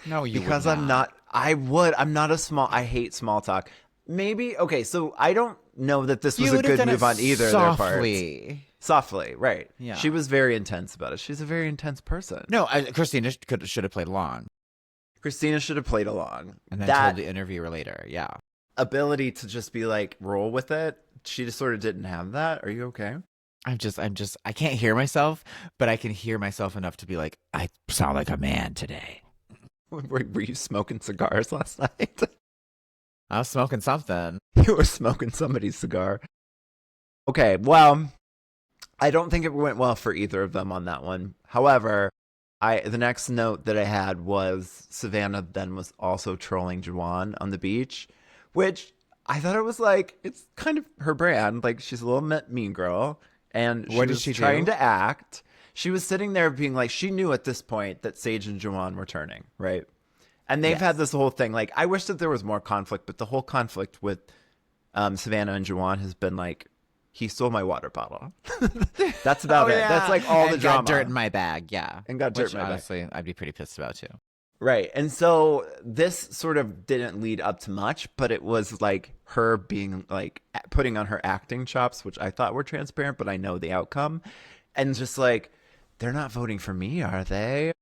No, you because would not. I'm not I hate small talk. Maybe, okay, so I don't know that this was a good move on either of their parts. Softly, right. Yeah. She was very intense about it. She's a very intense person. No, Christina should have played along. Christina should have played along. And then told the interviewer later, yeah. Ability to just be like, roll with it, she just sort of didn't have that. Are you okay? I can't hear myself, but I can hear myself enough to be like, I sound like a man today. Were you smoking cigars last night? I was smoking something. You were smoking somebody's cigar. Okay, well, I don't think it went well for either of them on that one. However, the next note that I had was Savannah then was also trolling Juwan on the beach, which I thought it was like it's kind of her brand. Like she's a little mean girl, and she What did was she trying do? to act. She was sitting there being like she knew at this point that Sage and Juwan were turning, right? And they've had Yes. this whole thing. Like I wish that there was more conflict, but the whole conflict with Savannah and Juwan has been like he stole my water bottle. That's about Oh it. That's yeah, like all the and got drama. dirt in my bag. Yeah, And got dirt which in my bag. honestly I'd be pretty pissed about too. Right. And so this sort of didn't lead up to much, but it was like her being like putting on her acting chops, which I thought were transparent, but I know the outcome. And just like, they're not voting for me, are they?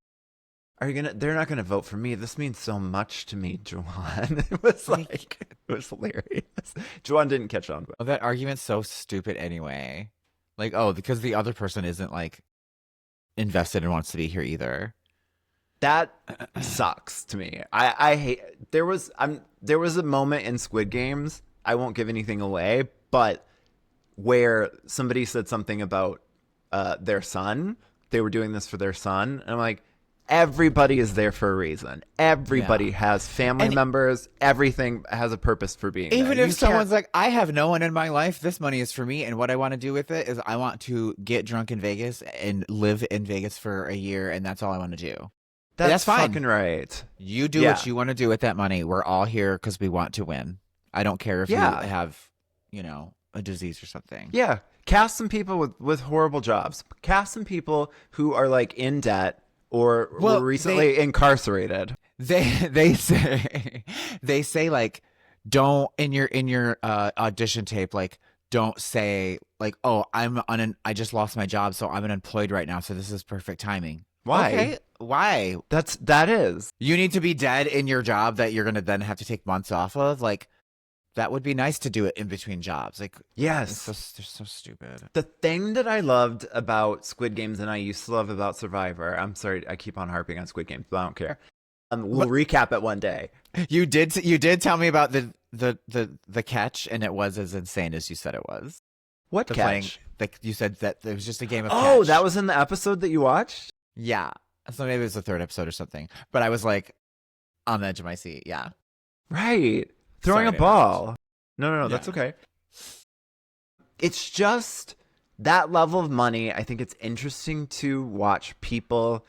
Are you gonna? They're not gonna vote for me. This means so much to me, Joanne. It was like, it was hilarious. Joanne didn't catch on. Oh, that argument's so stupid anyway. Like, oh, because the other person isn't like invested and wants to be here either. That sucks to me. I hate there was a moment in Squid Games, I won't give anything away, but where somebody said something about their son. They were doing this for their son. And I'm like, everybody is there for a reason. Everybody Yeah. has family And members. Everything has a purpose for being even there. if You someone's can't- like, I have no one in my life, this money is for me, and what I want to do with it is I want to get drunk in Vegas and live in Vegas for a year, and that's all I want to do. That's fine. fucking right. You do Yeah. what you want to do with that money. We're all here because we want to win. I don't care if Yeah. you have, a disease or something. Yeah. Cast some people with horrible jobs. Cast some people who are like in debt or Well, were recently incarcerated. They say they say like don't in your audition tape like don't say like, oh, I just lost my job, so I'm unemployed right now, so this is perfect timing. Why? Okay, why? That is. You need to be dead in your job that you're gonna then have to take months off of. Like that would be nice to do it in between jobs. Like Yes. they're so stupid. The thing that I loved about Squid Games and I used to love about Survivor, I'm sorry, I keep on harping on Squid Games, but I don't care. We'll recap it one day. You did tell me about the catch, and it was as insane as you said it was. What The catch? like you said that it was just a game of Oh, catch. that was in the episode that you watched? Yeah. So maybe it was the third episode or something. But I was like on the edge of my seat. Yeah. Right. Throwing Sorry a to ball. No, that's Yeah. okay. It's just that level of money. I think it's interesting to watch people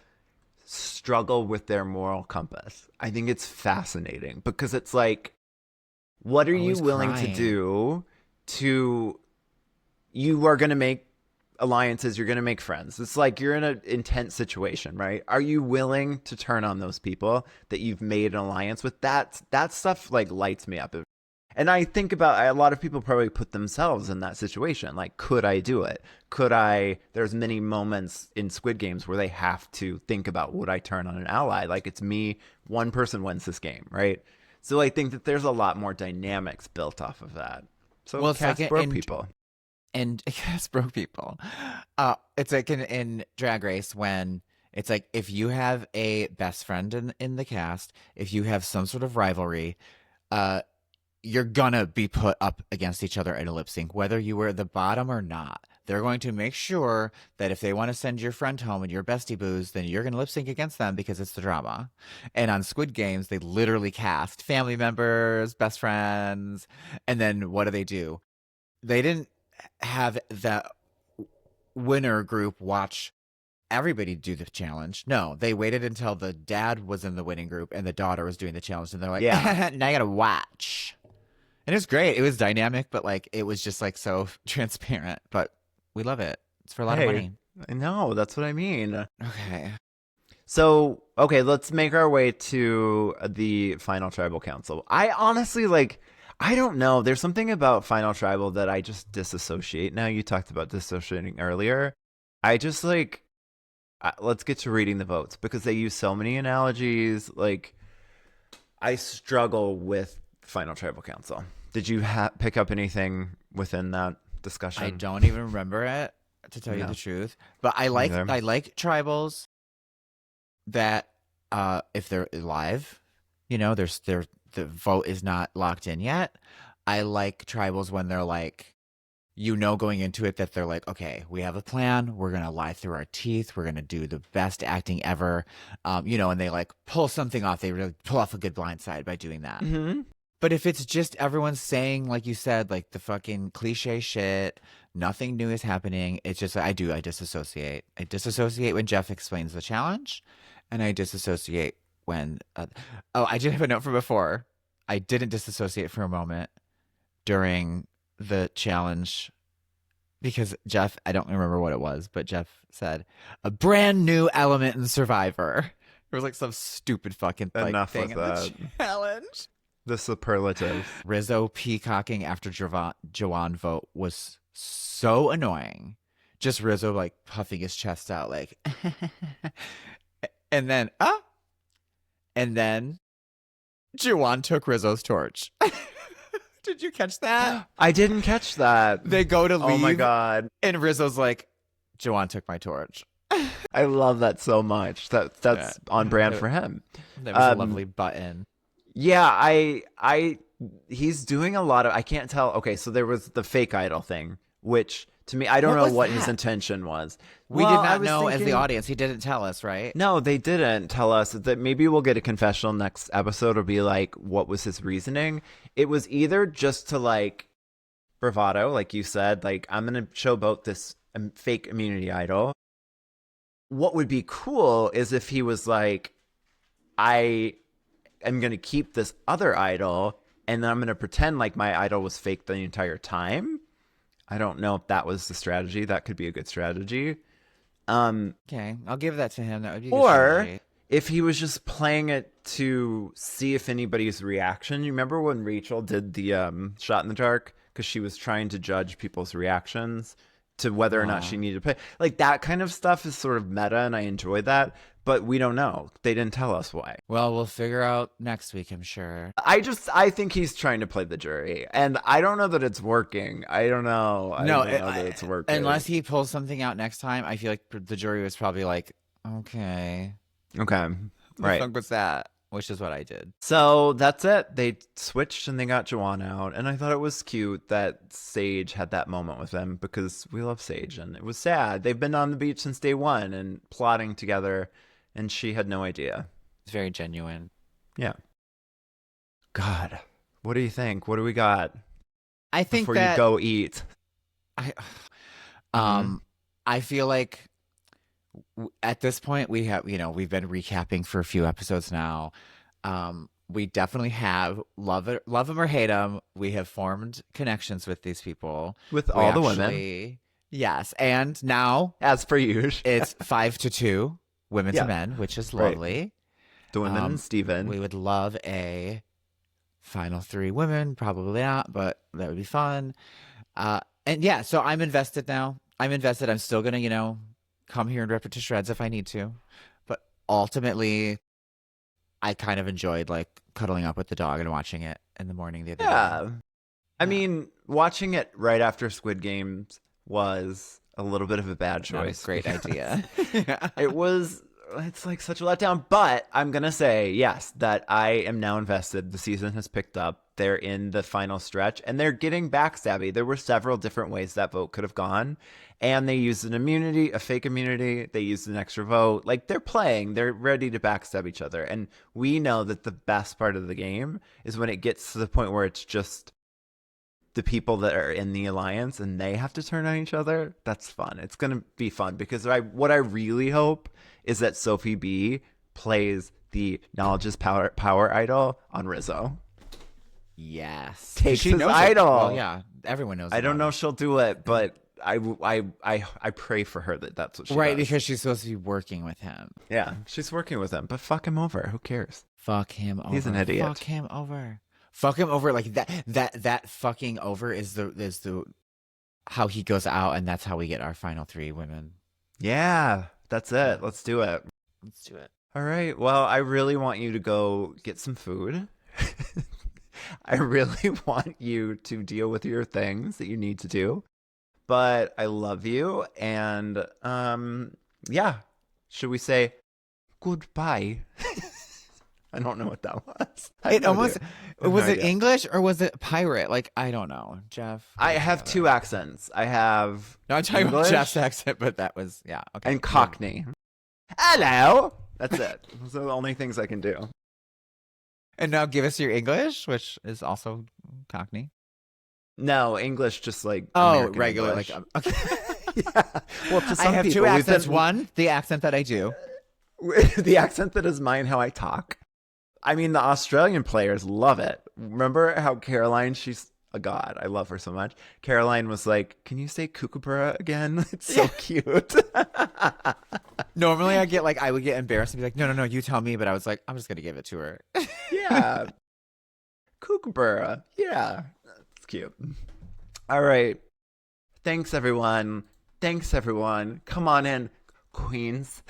struggle with their moral compass. I think it's fascinating because it's like, what are you Always willing to crying. do to, you are going to make alliances, you're going to make friends. It's like you're in an intense situation, right? Are you willing to turn on those people that you've made an alliance with? That stuff like lights me up. And I think about a lot of people probably put themselves in that situation. Like, could I do it? There's many moments in Squid Games where they have to think about, would I turn on an ally? Like, it's me, one person wins this game, right? So I think that there's a lot more dynamics built off of that. So Well, it's cast like broke in- people. And yes, broke people. It's like in Drag Race when it's like if you have a best friend in the cast, if you have some sort of rivalry, you're gonna be put up against each other in a lip sync, whether you were at the bottom or not. They're going to make sure that if they want to send your friend home and your bestie boos, then you're gonna lip sync against them because it's the drama. And on Squid Games, they literally cast family members, best friends, and then what do? They didn't have the winner group watch everybody do the challenge. No, they waited until the dad was in the winning group and the daughter was doing the challenge, and they're like, Yeah. now you gotta watch. And it was great. It was dynamic, but like it was just like so transparent. But we love it. It's for a lot of money. I know, that's what I mean. Okay. So, okay, let's make our way to the Final Tribal Council. I honestly, like, I don't know. There's something about Final Tribal that I just disassociate now. You talked about dissociating earlier. I just, like, let's get to reading the votes because they use so many analogies. Like, I struggle with Final Tribal Council. Did you pick up anything within that discussion? I don't even remember it, to tell you No. the truth. But I like Neither. tribals that if they're live, they're the vote is not locked in yet. I like tribals when they're like, going into it that they're like, okay, we have a plan. We're going to lie through our teeth. We're going to do the best acting ever. And they like pull something off. They really pull off a good blindside by doing that. Mm-hmm. But if it's just everyone saying, like you said, like the fucking cliche shit, nothing new is happening. It's just, I disassociate. I disassociate when Jeff explains the challenge, and I disassociate when, I did have a note from before. I didn't disassociate for a moment during the challenge because Jeff, I don't remember what it was, but Jeff said a brand new element in Survivor. There was like some stupid fucking like Enough thing with in the that. challenge. The superlative. Rizzo peacocking after Joanne vote was so annoying. Just Rizzo like puffing his chest out like and then Joanne took Rizzo's torch. Did you catch that? I didn't catch that. They go to leave. Oh my God. And Rizzo's like, Joanne took my torch. I love that so much. That's on brand for him. That was a lovely button. Yeah, he's doing a lot of, I can't tell. Okay, so there was the fake idol thing, which to me, I don't know what his intention was. We did not know as the audience. He didn't tell us, right? No, they didn't tell us. That maybe we'll get a confessional next episode or be like, what was his reasoning? It was either just to like bravado, like you said, like I'm going to showboat this fake immunity idol. What would be cool is if he was like, I'm going to keep this other idol and then I'm going to pretend like my idol was fake the entire time. I don't know if that was the strategy. That could be a good strategy. Okay, I'll give that to him. That would be a good or strategy. If he was just playing it to see if anybody's reaction. You remember when Rachel did the shot in the dark because she was trying to judge people's reactions to whether or not she needed to play. Like that kind of stuff is sort of meta and I enjoy that, but we don't know. They didn't tell us why. Well, we'll figure out next week, I'm sure. I think he's trying to play the jury and I don't know that it's working. I don't know. I don't know that it's working. Unless he pulls something out next time, I feel like the jury was probably like, okay. Okay. What the fuck was that? Which is what I did. So that's it. They switched and they got Joanne out. And I thought it was cute that Sage had that moment with them because we love Sage. And it was sad. They've been on the beach since day one and plotting together. And she had no idea. It's very genuine. Yeah. God, what do you think? What do we got? I think before that you go eat. I feel like at this point we have, we've been recapping for a few episodes now. We definitely have love them or hate them. We have formed connections with these people. With all the women. Yes. And now, as per usual, it's 5-2 women to men, which is lovely. Right. The women and Steven. We would love a final 3 women. Probably not, but that would be fun. And yeah, so I'm invested now. I'm still going to, come here and rip it to shreds if I need to. But ultimately, I kind of enjoyed like cuddling up with the dog and watching it in the morning the other day. I mean, watching it right after Squid Games was a little bit of a bad choice. Not a great idea. It's like such a letdown. But I'm going to say, yes, that I am now invested. The season has picked up. They're in the final stretch and they're getting backstabby. There were several different ways that vote could have gone. And they used an immunity, a fake immunity. They used an extra vote. Like they're playing. They're ready to backstab each other. And we know that the best part of the game is when it gets to the point where it's just the people that are in the alliance and they have to turn on each other. That's fun. It's going to be fun because what I really hope is that Sophie B plays the knowledge is power idol on Rizzo. Yes. Takes his idol. Well, yeah, everyone knows. I don't know if she'll do it, but I pray for her that's what she does. Because she's supposed to be working with him. Yeah, she's working with him, but fuck him over. Who cares? Fuck him over. He's an idiot. Fuck him over. Fuck him over. Like that fucking over is the how he goes out, and that's how we get our final 3 women. Yeah, that's it. Let's do it. Let's do it. All right. Well, I really want you to go get some food. I really want you to deal with your things that you need to do. But I love you. And yeah, should we say goodbye? I don't know what that was. It almost was it idea. English or was it pirate? Like I don't know, Jeff. I what's the have other? two accents. I have No, I'm talking about English Jeff's accent, but that was yeah. Okay. and Cockney. Hello. That's it. Those are the only things I can do. And now give us your English, which is also Cockney. No, English just like Oh, American regular. English. Like okay. Yeah. Well, to some I have people, two we've accents. been- One, the accent that I do. the accent that is mine, how I talk. I mean, the Australian players love it. Remember how Caroline, she's a god. I love her so much. Caroline was like, can you say kookaburra again? It's so cute. Normally, I would get embarrassed and be like, no, you tell me. But I was like, I'm just gonna give it to her. Yeah. Kookaburra. Yeah. It's cute. All right. Thanks, everyone. Come on in, queens.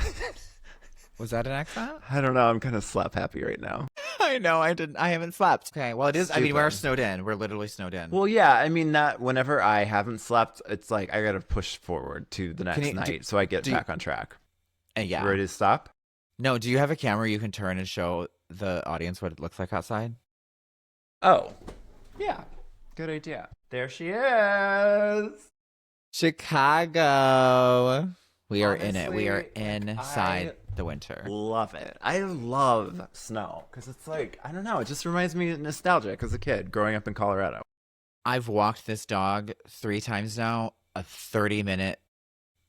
Was that an accent? I don't know. I'm kind of slap happy right now. I know. I haven't slept. Okay. Well, it is. I mean, we're Stupid. snowed in. We're literally snowed in. Well, yeah. I mean, that whenever I haven't slept, it's like I got to push forward to the next you- night so I get do you- back on track. And yeah. Ready to stop? No. Do you have a camera you can turn and show the audience what it looks like outside? Oh, yeah. Good idea. There she is. Chicago. We are in it. We are Honestly, inside the winter. Love it. I love snow because it's like, I don't know, it just reminds me of nostalgic as a kid growing up in Colorado. I've walked this dog 3 times now, a 30-minute,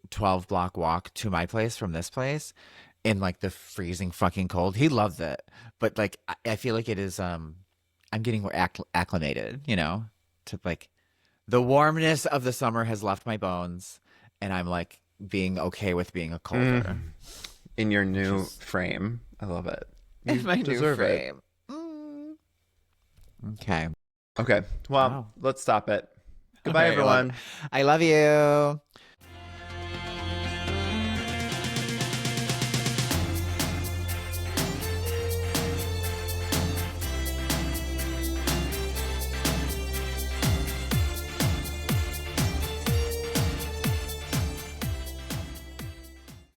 12-block walk to my place from this place in like the freezing fucking cold. He loves it. But like, I feel like it is, I'm getting more acclimated, you know, to like the warmness of the summer has left my bones and I'm like being okay with being a colder. In your new frame. I love it. You In my new deserve it. frame. Mm. Okay. Okay. Well, Wow. let's stop it. Goodbye, Okay, everyone. I love you.